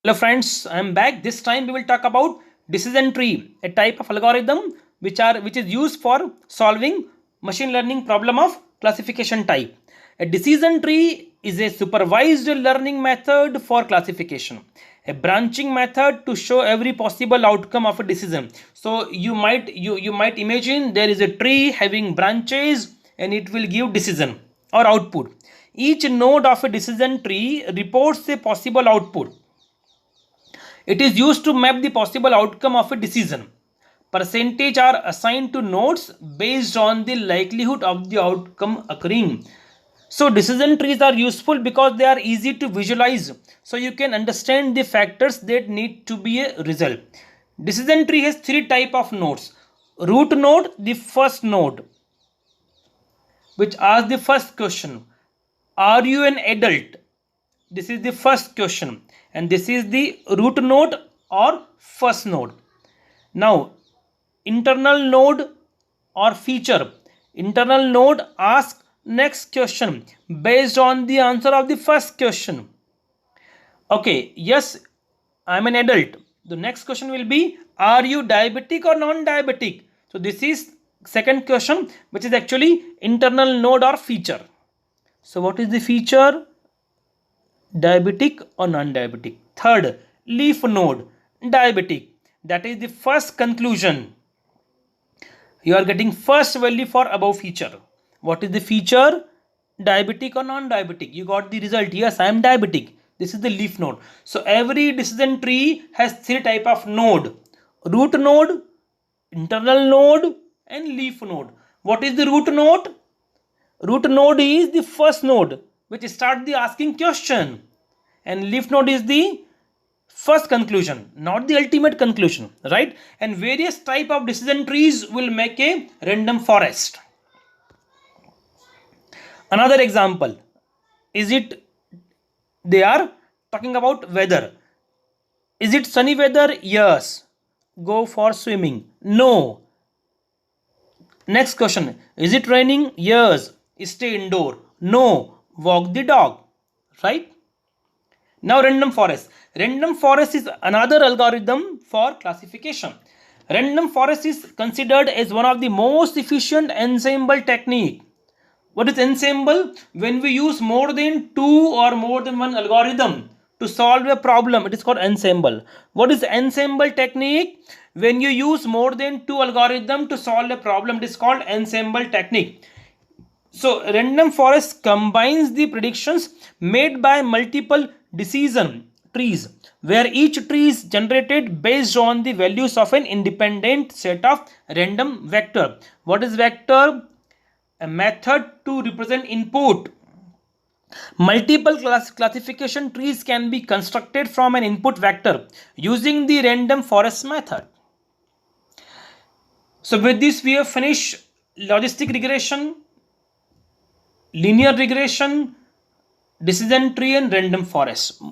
Hello friends, I am back. This time we will talk about decision tree, a type of algorithm which is used for solving machine learning problem of classification type. A decision tree is a supervised learning method for classification, a branching method to show every possible outcome of a decision. So you might imagine there is a tree having branches and it will give decision or output. Each node of a decision tree reports a possible output. It is used to map the possible outcome of a decision. Percentage are assigned to nodes based on the likelihood of the outcome occurring. So decision trees are useful because they are easy to visualize. So you can understand the factors that need to be a result. Decision tree has three type of nodes. Root node, the first node, which asks the first question. Are you an adult? This is the first question, and this is the root node or first node. Now internal node or feature. Internal node asks next question based on the answer of the first question. Okay, yes, I'm an adult. The next question will be, are you diabetic or non-diabetic? So this is second question, which is actually internal node or feature. So what is the feature? Diabetic or non-diabetic. Third, leaf node, diabetic. That is the first conclusion. You are getting first value for above feature. What is the feature? Diabetic or non-diabetic. You got the result. Yes, I am diabetic. This is the leaf node. So every decision tree has three type of node: root node, internal node, and leaf node. What is the root node? Root node is the first node which start the asking question, and leaf node is the first conclusion, not the ultimate conclusion, right? And various type of decision trees will make a random forest. Another example, is it, they are talking about weather. Is it sunny weather? Yes, go for swimming. No. Next question, is it raining? Yes, stay indoor. No, walk the dog, right? Now random forest. Random forest is another algorithm for classification. Random forest is considered as one of the most efficient ensemble technique. What is ensemble? When we use more than two or more than one algorithm to solve a problem, it is called ensemble. What is ensemble technique? When you use more than two algorithm to solve a problem, it is called ensemble technique. So random forest combines the predictions made by multiple decision trees, where each tree is generated based on the values of an independent set of random vector. What is vector? A method to represent input. Multiple classification trees can be constructed from an input vector using the random forest method. So with this we have finished logistic regression, linear regression, decision tree, and random forest.